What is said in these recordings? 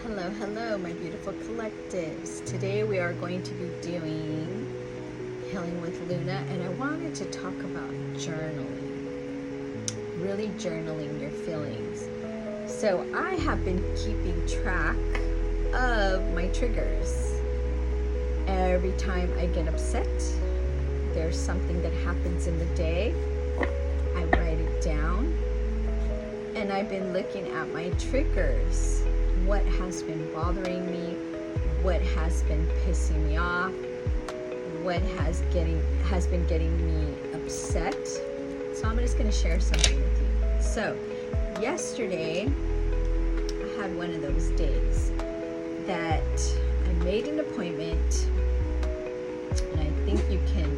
Hello, hello, my beautiful collectives. Today we are going to be doing Healing with Luna, and I wanted to talk about journaling, really journaling your feelings. So I have been keeping track of my triggers. Every time I get upset, there's something that happens in the day, I write it down, and I've been looking at my triggers. What has been bothering me, what has been pissing me off, what has been getting me upset. So I'm just going to share something with you. So yesterday I had one of those days that I made an appointment, and I think you can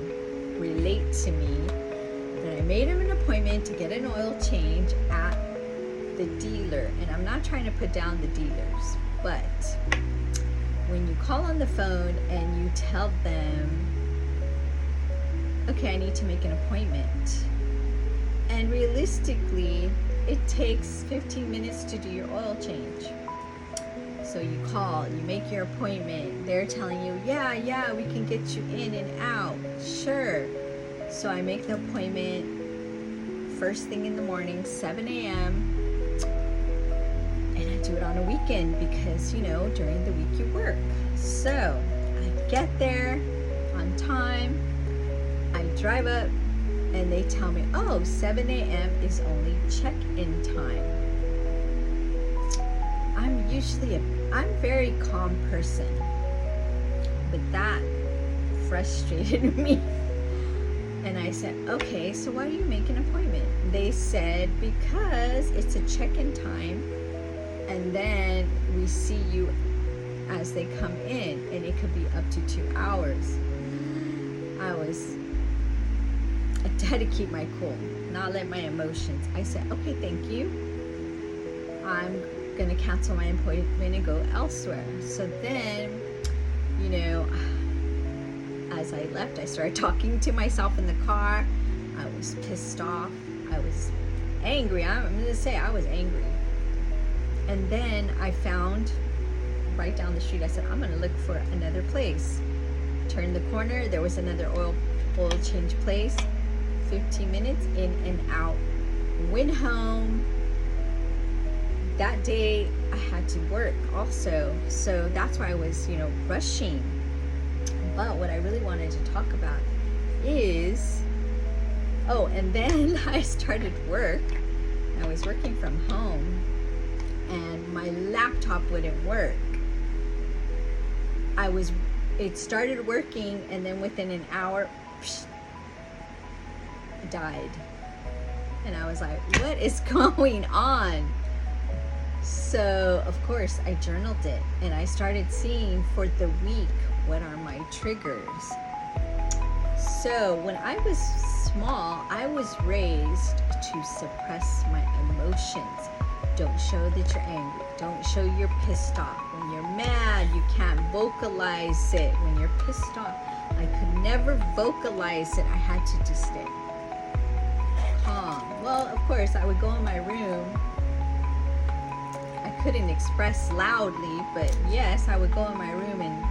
relate to me that I made an appointment to get an oil change at the dealer. And I'm not trying to put down the dealers, but when you call on the phone and you tell them, okay, I need to make an appointment, and realistically it takes 15 minutes to do your oil change. So you call, you make your appointment, they're telling you, yeah, we can get you in and out, sure. So I make the appointment first thing in the morning, 7 a.m. And I do it on a weekend because, during the week you work. So I get there on time, I drive up, and they tell me, 7 a.m. is only check-in time. I'm a very calm person, but that frustrated me. And I said, okay, so why do you make an appointment? They said, because it's a check-in time, and then we see you as they come in, and it could be up to 2 hours. I had to keep my cool, not let my emotions. I said, okay, thank you. I'm gonna cancel my appointment and go elsewhere. So then, as I left, I started talking to myself in the car. I was pissed off. I was angry. I'm gonna say I was angry. And then I found right down the street, I said, I'm gonna look for another place. Turned the corner, there was another oil change place. 15 minutes in and out. Went home. That day I had to work also, so that's why I was, rushing. But what I really wanted to talk about is, and then I started work. I was working from home, and my laptop wouldn't work. It started working, and then within an hour, it died. And I was like, what is going on? So, of course, I journaled it, and I started seeing for the week, what are my triggers? So, when I was small, I was raised to suppress my emotions. Don't show that you're angry. Don't show you're pissed off. When you're mad, you can't vocalize it. When you're pissed off, I could never vocalize it. I had to just stay calm. Well, of course, I would go in my room. I couldn't express loudly, but yes, I would go in my room, and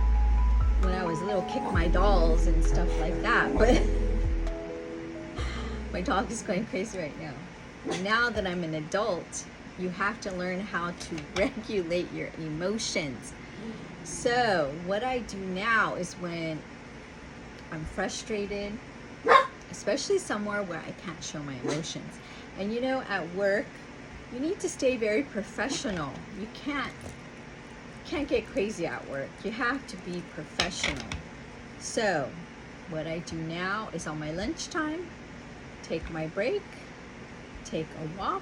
when I was little, kick my dolls and stuff like that. But my dog is going crazy right now. Now that I'm an adult, you have to learn how to regulate your emotions. So what I do now is when I'm frustrated, especially somewhere where I can't show my emotions. And at work, you need to stay very professional. You can't get crazy at work. You have to be professional. So what I do now is on my lunchtime, take my break, take a walk,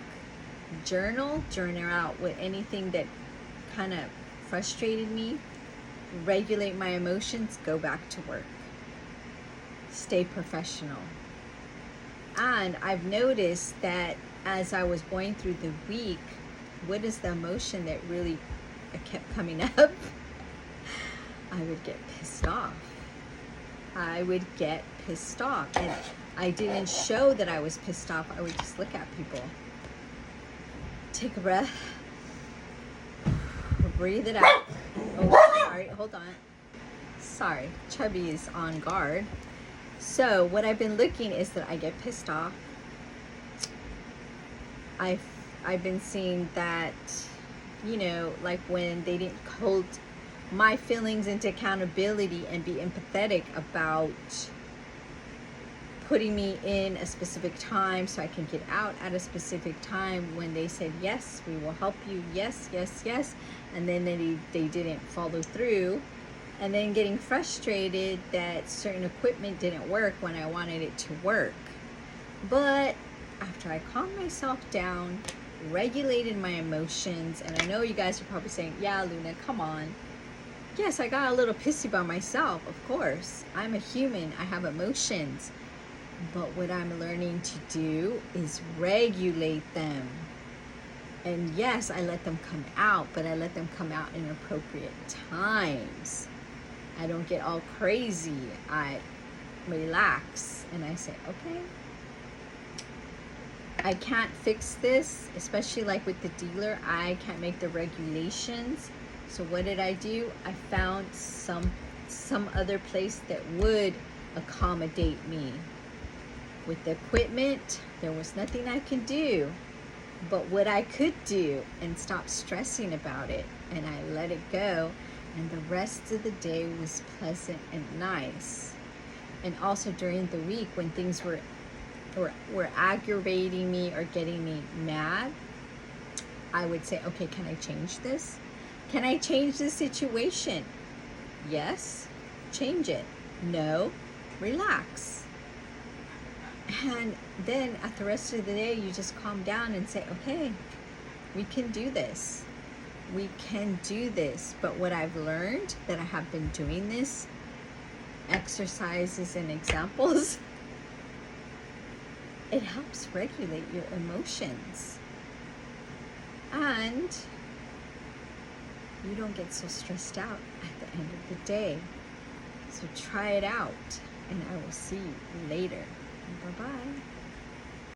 journal out with anything that kind of frustrated me, regulate my emotions, go back to work. Stay professional. And I've noticed that as I was going through the week, what is the emotion that really kept coming up? I would get pissed off. And I didn't show that I was pissed off. I would just look at people, take a breath, breathe it out. Oh, sorry, hold on. Sorry, Chubby is on guard. So what I've been looking is that I get pissed off. I've been seeing that, you know, like when they didn't hold my feelings into accountability and be empathetic about putting me in a specific time so I can get out at a specific time, when they said, yes, we will help you, yes, yes, yes, and then they didn't follow through, and then getting frustrated that certain equipment didn't work when I wanted it to work. But after I calmed myself down, regulated my emotions, and I know you guys are probably saying, yeah, Luna, come on. Yes, I got a little pissy by myself, of course. I'm a human, I have emotions. But what I'm learning to do is regulate them. And yes, I let them come out, but I let them come out in appropriate times. I don't get all crazy. I relax and I say, okay, I can't fix this, especially like with the dealer. I can't make the regulations. So what did I do? I found some other place that would accommodate me. With the equipment, there was nothing I could do. But what I could do and stop stressing about it, and I let it go, and the rest of the day was pleasant and nice. And also during the week when things were aggravating me or getting me mad, I would say, okay, can I change this? Can I change the situation? Yes, change it. No, relax. And then at the rest of the day, you just calm down and say, okay, we can do this. We can do this. But what I've learned, that I have been doing this, exercises and examples, it helps regulate your emotions. And you don't get so stressed out at the end of the day. So try it out, and I will see you later. Bye-bye.